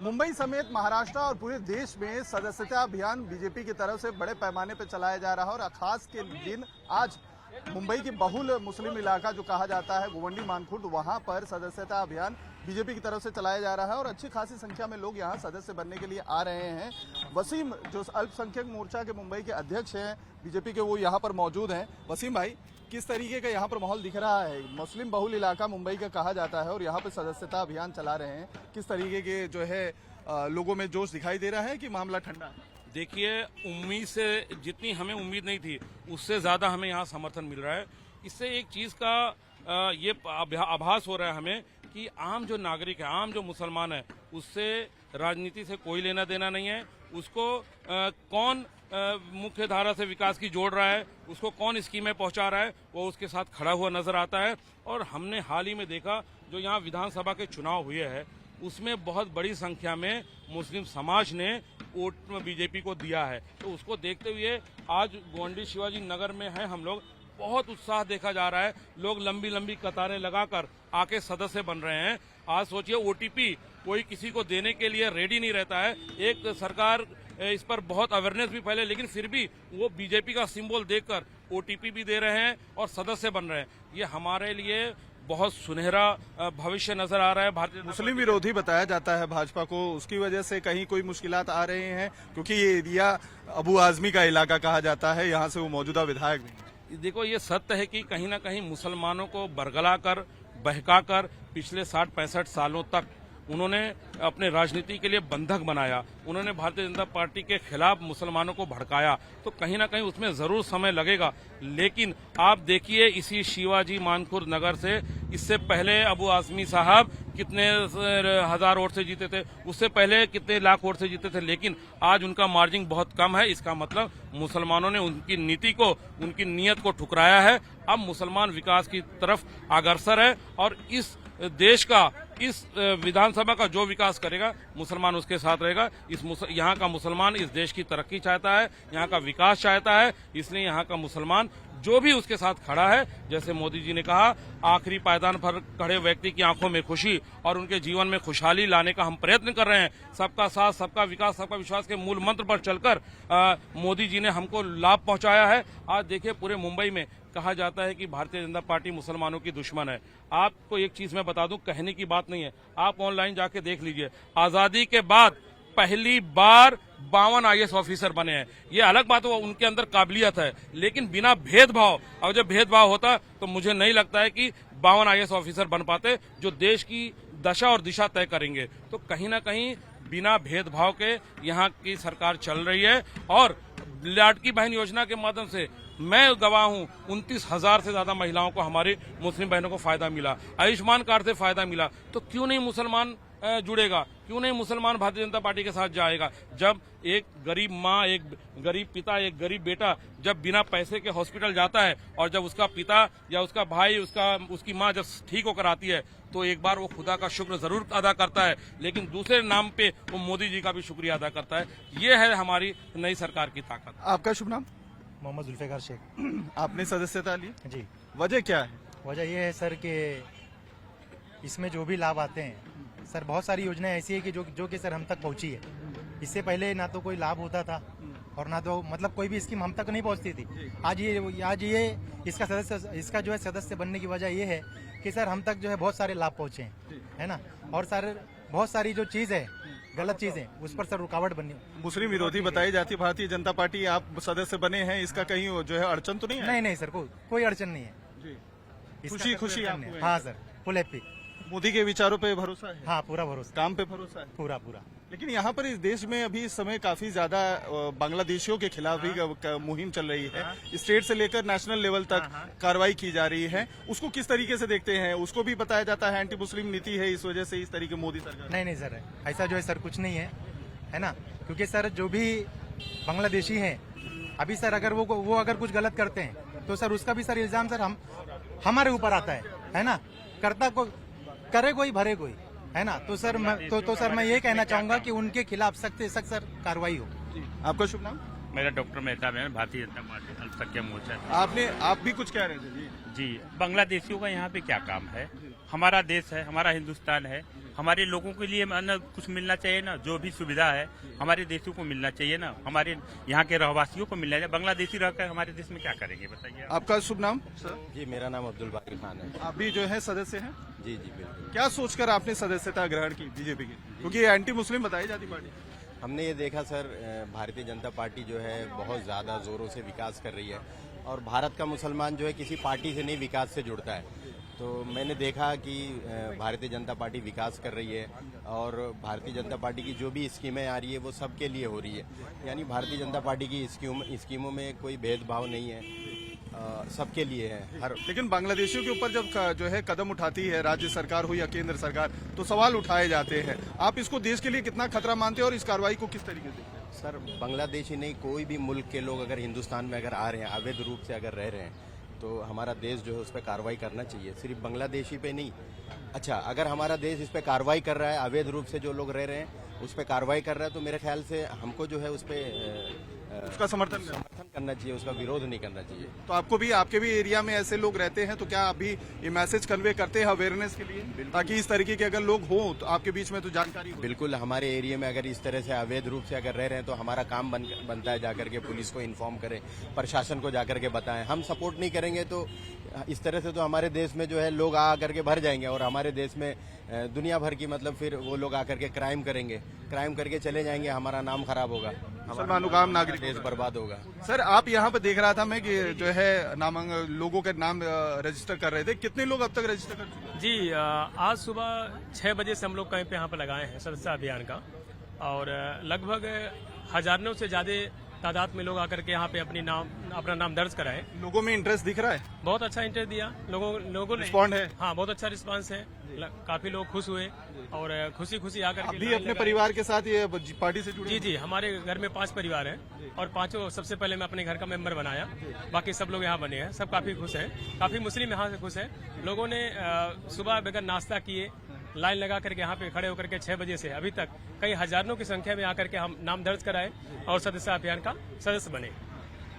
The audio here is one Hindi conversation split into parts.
मुंबई समेत महाराष्ट्र और पूरे देश में सदस्यता अभियान बीजेपी की तरफ से बड़े पैमाने पर चलाया जा रहा है और खास के दिन आज मुंबई की बहुल मुस्लिम इलाका जो कहा जाता है गोवंडी मानखुर्द, वहां पर सदस्यता अभियान बीजेपी की तरफ से चलाया जा रहा है और अच्छी खासी संख्या में लोग यहां सदस्य बनने के लिए आ रहे हैं। वसीम जो अल्पसंख्यक मोर्चा के मुंबई के अध्यक्ष हैं बीजेपी के, वो यहाँ पर मौजूद हैं। वसीम भाई, किस तरीके का यहाँ पर माहौल दिख रहा है? मुस्लिम बहुल इलाका मुंबई का कहा जाता है और यहाँ पर सदस्यता अभियान चला रहे हैं, किस तरीके के जो है लोगों में जोश दिखाई दे रहा है कि मामला ठंडा है? देखिए, उम्मीद से जितनी हमें उम्मीद नहीं थी उससे ज्यादा हमें यहाँ समर्थन मिल रहा है। इससे एक चीज का ये आभास हो रहा है हमें कि आम जो नागरिक है, आम जो मुसलमान है, उससे राजनीति से कोई लेना देना नहीं है। उसको कौन मुख्य धारा से विकास की जोड़ रहा है, उसको कौन स्कीमें पहुंचा रहा है, वो उसके साथ खड़ा हुआ नजर आता है। और हमने हाल ही में देखा जो यहाँ विधानसभा के चुनाव हुए हैं उसमें बहुत बड़ी संख्या में मुस्लिम समाज ने वोट बीजेपी को दिया है। तो उसको देखते हुए आज गोवंडी शिवाजी नगर में है हम लोग, बहुत उत्साह देखा जा रहा है। लोग लंबी लंबी कतारें लगाकर आके सदस्य बन रहे हैं। आज सोचिए, ओटीपी कोई किसी को देने के लिए रेडी नहीं रहता है। एक सरकार इस पर बहुत अवेयरनेस भी फैले, लेकिन फिर भी वो बीजेपी का सिंबल देखकर ओटीपी भी दे रहे हैं और सदस्य बन रहे हैं। ये हमारे लिए बहुत सुनहरा भविष्य नजर आ रहा है। भारतीय मुस्लिम विरोधी बताया जाता है भाजपा को, उसकी वजह से कहीं कोई मुश्किलात आ रहे हैं, क्योंकि ये एरिया अबू आजमी का इलाका कहा जाता है, यहाँ से वो मौजूदा विधायक भी। देखो, ये सत्य है कि कहीं ना कहीं मुसलमानों को बरगलाकर, बहकाकर पिछले 60-65 सालों तक उन्होंने अपने राजनीति के लिए बंधक बनाया। उन्होंने भारतीय जनता पार्टी के खिलाफ मुसलमानों को भड़काया। तो कहीं ना कहीं उसमें जरूर समय लगेगा, लेकिन आप देखिए इसी शिवाजी मानखुर्द नगर से इससे पहले अबू आजमी साहब कितने हजार वोट से जीते थे, उससे पहले कितने लाख वोट से जीते थे, लेकिन आज उनका मार्जिन बहुत कम है। इसका मतलब मुसलमानों ने उनकी नीति को, उनकी नीयत को ठुकराया है। अब मुसलमान विकास की तरफ अग्रसर है और इस देश का, इस विधानसभा का जो विकास करेगा मुसलमान उसके साथ रहेगा। यहाँ का मुसलमान इस देश की तरक्की चाहता है, यहाँ का विकास चाहता है, इसलिए यहाँ का मुसलमान जो भी उसके साथ खड़ा है, जैसे मोदी जी ने कहा, आखिरी पायदान पर खड़े व्यक्ति की आंखों में खुशी और उनके जीवन में खुशहाली लाने का हम प्रयत्न कर रहे हैं। सबका साथ, सबका विकास, सबका विश्वास के मूल मंत्र पर चलकर मोदी जी ने हमको लाभ पहुंचाया है। आज देखिए, पूरे मुंबई में कहा जाता है कि भारतीय जनता पार्टी मुसलमानों की दुश्मन है। आपको एक चीज मैं बता दूं, कहने की बात नहीं है, आप ऑनलाइन जाके देख लीजिए। आजादी के बाद पहली बार 52 IAS ऑफिसर बने हैं। ये अलग बात है, उनके अंदर काबिलियत है, लेकिन बिना भेदभाव, और जब भेदभाव होता तो मुझे नहीं लगता है कि 52 IAS ऑफिसर बन पाते जो देश की दशा और दिशा तय करेंगे। तो कहीं ना कहीं बिना भेदभाव के यहाँ की सरकार चल रही है। और लाडकी बहन योजना के माध्यम से मैं गवाह हूं, 29,000 से ज्यादा महिलाओं को, हमारी मुस्लिम बहनों को फायदा मिला। आयुष्मान कार्ड से फायदा मिला। तो क्यों नहीं मुसलमान जुड़ेगा, क्यों नहीं मुसलमान भारतीय जनता पार्टी के साथ जाएगा? जब एक गरीब माँ, एक गरीब पिता, एक गरीब बेटा जब बिना पैसे के हॉस्पिटल जाता है और जब उसका पिता या उसका भाई, उसकी माँ जब ठीक होकर आती है, तो एक बार वो खुदा का शुक्र जरूर अदा करता है, लेकिन दूसरे नाम पे वो मोदी जी का भी शुक्रिया अदा करता है। ये है हमारी नई सरकार की ताकत। आपका शुभ नाम? मोहम्मद जुल्फिकार शेख। आपने सदस्यता ली जी। वजह क्या है? वजह यह है सर कि इसमें जो भी लाभ आते हैं सर, बहुत सारी योजनाएं ऐसी है कि जो कि सर हम तक पहुंची है। इससे पहले ना तो कोई लाभ होता था और ना तो मतलब कोई भी स्कीम हम तक नहीं पहुंचती थी। आज ये इसका जो है सदस्य बनने की वजह ये है कि सर हम तक जो है बहुत सारे लाभ पहुंचे हैं, है ना। और सर बहुत सारी जो चीज है, गलत चीजें, उस पर सर रुकावट बनी। मुस्लिम विरोधी बताई जाती है भारतीय जनता पार्टी, आप सदस्य बने हैं, इसका कहीं जो है अड़चन तो नहीं है? नहीं सर, कोई अड़चन नहीं है। खुशी आपको? हाँ सर, फुल हैप्पी। मोदी के विचारों पे भरोसा है? हाँ, पूरा भरोसा। काम पे भरोसा है? पूरा। लेकिन यहाँ पर इस देश में अभी इस समय काफी ज्यादा बांग्लादेशियों के खिलाफ भी मुहिम चल रही है। स्टेट से लेकर नेशनल लेवल तक कार्रवाई की जा रही है। उसको किस तरीके से देखते हैं? उसको भी बताया जाता है एंटी मुस्लिम नीति है, इस वजह से इस तरीके मोदी सरकार। नहीं सर, ऐसा जो है सर कुछ नहीं है ना। क्योंकि सर जो भी बांग्लादेशी है अभी सर, अगर वो अगर कुछ गलत करते हैं तो सर उसका भी सर इल्जाम सर हमारे ऊपर आता है ना। करता को करे कोई, भरे कोई, है ना। तो सर मैं ये कहना चाहूंगा कि उनके खिलाफ सख्त से सख्त सर कार्रवाई हो। आपका शुभ नाम? मेरा डॉक्टर मेहता है, भारतीय जनता पार्टी अल्पसंख्यक मोर्चा। आप भी कुछ कह रहे थे? जी, बांग्लादेशियों का यहाँ पे क्या काम है? हमारा देश है, हमारा हिंदुस्तान है, हमारे लोगों के लिए कुछ मिलना चाहिए ना। जो भी सुविधा है हमारे देशों को मिलना चाहिए ना, हमारे यहाँ के रहवासियों को मिलना चाहिए। बांग्लादेशी रहकर हमारे देश में क्या करेंगे बताइए। आपका शुभ नाम सर? जी, मेरा नाम अब्दुल बाकी खान है। आप भी जो है सदस्य हैं? जी जी बिल्कुल। क्या सोचकर आपने सदस्यता ग्रहण की बीजेपी की, क्योंकि ये एंटी मुस्लिम बताई जाती पार्टी? हमने ये देखा सर, भारतीय जनता पार्टी जो है बहुत ज़्यादा ज़ोरों से विकास कर रही है और भारत का मुसलमान जो है किसी पार्टी से नहीं विकास से जुड़ता है। तो मैंने देखा कि भारतीय जनता पार्टी विकास कर रही है और भारतीय जनता पार्टी की जो भी स्कीमें आ रही है वो सबके लिए हो रही है। यानी भारतीय जनता पार्टी की स्कीमों में कोई भेदभाव नहीं है, सबके लिए है। हर लेकिन बांग्लादेशियों के ऊपर जब जो है कदम उठाती है राज्य सरकार हो या केंद्र सरकार, तो सवाल उठाए जाते हैं। आप इसको देश के लिए कितना खतरा मानते हैं और इस कार्रवाई को किस तरीके से? सर, बांग्लादेशी नहीं, कोई भी मुल्क के लोग अगर हिंदुस्तान में अगर आ रहे हैं, अवैध रूप से अगर रह रहे हैं, तो हमारा देश जो है उस पर कार्रवाई करना चाहिए, सिर्फ बांग्लादेशी पे नहीं। अच्छा, अगर हमारा देश इस पर कार्रवाई कर रहा है, अवैध रूप से जो लोग रह रहे हैं उस पर कार्रवाई कर रहा है, तो मेरे ख्याल से हमको जो है उस पर उसका समर्थन करना चाहिए, उसका विरोध नहीं करना चाहिए। तो आपको भी, आपके भी एरिया में ऐसे लोग रहते हैं, तो क्या आप भी ये मैसेज कन्वे करते हैं अवेयरनेस के लिए, ताकि इस तरीके के अगर लोग हों तो आपके बीच में तो जानकारी हो? बिल्कुल, हमारे एरिया में अगर इस तरह से अवैध रूप से अगर रह रहे हैं तो हमारा काम बनता है जाकर के पुलिस को इन्फॉर्म करें, प्रशासन को जाकर के बताएं। हम सपोर्ट नहीं करेंगे तो इस तरह से तो हमारे देश में जो है लोग आ करके भर जाएंगे और हमारे देश में दुनिया भर की मतलब फिर वो लोग आकर के क्राइम करेंगे, क्राइम करके चले जाएंगे, हमारा नाम खराब होगा, मुसलमानों का नागरिक देश बर्बाद होगा। सर, आप यहाँ पर देख रहा था मैं कि जो है लोगों के नाम रजिस्टर कर रहे थे, कितने लोग अब तक रजिस्टर कर चुके हैं? जी, आज सुबह 6 बजे से हम लोग कैंप यहाँ पर लगाए हैं सदस्यता अभियान का, और लगभग हजारों से ज्यादा तादाद में लोग आकर के यहाँ पे अपना नाम दर्ज कराए। लोगों में इंटरेस्ट दिख रहा है? बहुत अच्छा इंटरेस्ट दिया लोगों ने। रिस्पॉन्ड है? हाँ, बहुत अच्छा रिस्पांस है, काफी लोग खुश हुए और खुशी खुशी आकर के अभी अपने परिवार के साथ ये पार्टी से जुड़े? जी जी, हमारे घर में 5 परिवार हैं और 5 सबसे पहले मैं अपने घर का मेंबर बनाया, बाकी सब लोग यहाँ बने हैं, सब काफी खुश हैं, काफी मुस्लिम यहाँ से खुश हैं। लोगों ने सुबह बगैर नाश्ता किए लाइन लगा करके यहाँ पे खड़े होकर के 6 बजे से अभी तक कई हजारों की संख्या में आकर के हम नाम दर्ज कराए और सदस्यता अभियान का सदस्य बने।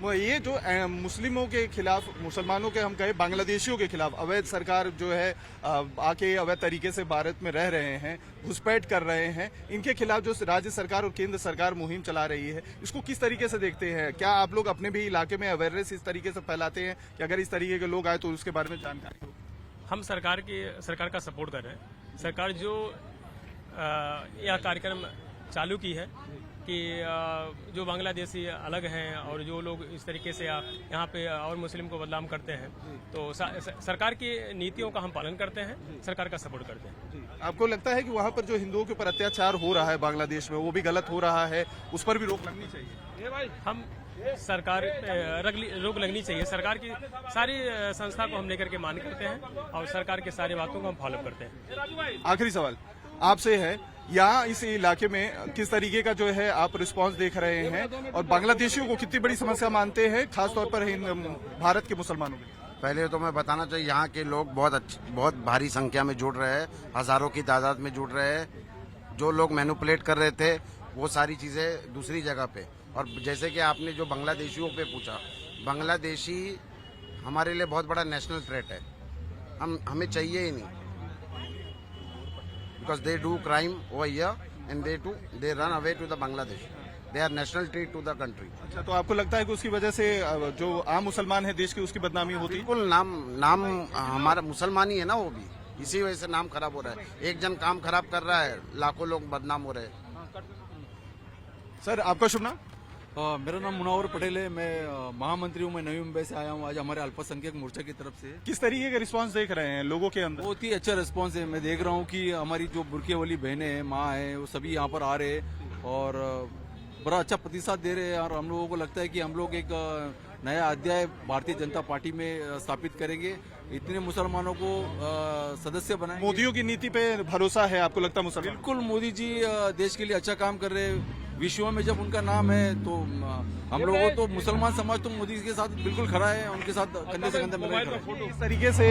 वो ये जो मुस्लिमों के खिलाफ, मुसलमानों के हम कहें बांग्लादेशियों के खिलाफ अवैध सरकार जो है आके अवैध तरीके से भारत में रह रहे हैं, घुसपैठ कर रहे हैं, इनके खिलाफ जो राज्य सरकार और केंद्र सरकार मुहिम चला रही है, इसको किस तरीके से देखते हैं? क्या आप लोग अपने भी इलाके में अवेयरनेस इस तरीके से फैलाते हैं कि अगर इस तरीके के लोग आए तो उसके बारे में जानकारी हो? हम सरकार का सपोर्ट कर रहे हैं। सरकार जो यह कार्यक्रम चालू की है कि जो बांग्लादेशी अलग हैं और जो लोग इस तरीके से यहाँ पे और मुस्लिम को बदनाम करते हैं, तो सरकार की नीतियों का हम पालन करते हैं, सरकार का सपोर्ट करते हैं। आपको लगता है कि वहाँ पर जो हिंदुओं के ऊपर अत्याचार हो रहा है बांग्लादेश में, वो भी गलत हो रहा है, उस पर भी रोक लगनी चाहिए? हम सरकार रोक लगनी चाहिए। सरकार की सारी संस्था को हम लेकर के मान करते हैं और सरकार की सारी बातों को हम फॉलो करते हैं। आखिरी सवाल आपसे है, यहाँ इस इलाके में किस तरीके का जो है आप रिस्पांस देख रहे हैं और बांग्लादेशियों को कितनी बड़ी समस्या मानते हैं, खासतौर पर भारत के मुसलमानों में? पहले तो मैं बताना चाहिए, यहाँ के लोग बहुत भारी संख्या में जुड़ रहे हैं, हजारों की तादाद में जुड़ रहे हैं। जो लोग मैनिपुलेट कर रहे थे वो सारी चीजें दूसरी जगह पे, और जैसे कि आपने जो बांग्लादेशियों पे पूछा, बांग्लादेशी हमारे लिए बहुत बड़ा नेशनल थ्रेट है, हमें चाहिए ही नहीं, because they do crime over here and they run away to the Bangladesh, they are national threat to the country. अच्छा, तो आपको लगता है कि उसकी वजह से जो आम मुसलमान है देश की, उसकी बदनामी होती है? बिल्कुल, नाम हमारा मुसलमान ही है ना, वो भी इसी वजह से नाम खराब हो रहा है। एक जन काम खराब कर रहा है, लाखों लोग बदनाम हो रहे हैं। सर, आपका शुभ नाम? मेरा नाम मुनावर पटेल है, मैं महामंत्री हूँ, मैं नवी मुंबई से आया हूँ आज हमारे अल्पसंख्यक मोर्चा की तरफ से। किस तरीके का रिस्पांस देख रहे हैं लोगों के अंदर? बहुत ही अच्छा रिस्पांस है। मैं देख रहा हूँ कि हमारी जो बुरके वाली बहनें हैं, माँ है, वो सभी यहाँ पर आ रहे हैं और बड़ा अच्छा प्रतिसाद दे रहे हैं और हम लोगों को लगता है कि हम लोग एक नया अध्याय भारतीय जनता पार्टी में स्थापित करेंगे, इतने मुसलमानों को सदस्य बनाएंगे। मोदियों की नीति पे भरोसा है आपको लगता है मुसलमान? बिल्कुल, मोदी जी देश के लिए अच्छा काम कर रहे हैं, विश्व में जब उनका नाम है तो हम लोगों तो मुसलमान समाज तो मोदी के साथ बिल्कुल खड़ा है, उनके साथ कंधे से कंधे मिलकर खड़ा है। इस तरीके से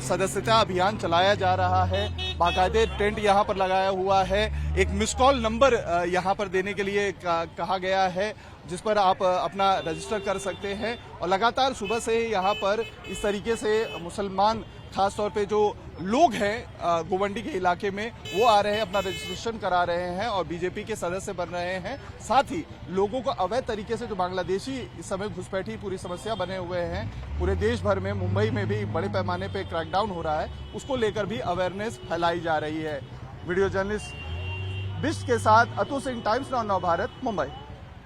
सदस्यता अभियान चलाया जा रहा है, बाकायदे टेंट यहाँ पर लगाया हुआ है, एक मिस कॉल नंबर यहाँ पर देने के लिए कहा गया है जिस पर आप अपना रजिस्टर कर सकते हैं। और लगातार सुबह से ही यहाँ पर इस तरीके से मुसलमान खासतौर पे जो लोग हैं गोवंडी के इलाके में वो आ रहे हैं, अपना रजिस्ट्रेशन करा रहे हैं और बीजेपी के सदस्य बन रहे हैं। साथ ही लोगों को अवैध तरीके से जो बांग्लादेशी इस समय घुसपैठी पूरी समस्या बने हुए हैं, पूरे देश भर में, मुंबई में भी बड़े पैमाने पे क्रैकडाउन हो रहा है, उसको लेकर भी अवेयरनेस फैलाई जा रही है। वीडियो जर्नलिस्ट बिष्ट के साथ अतुल सिंह, टाइम्स नाउ नव भारत, मुंबई।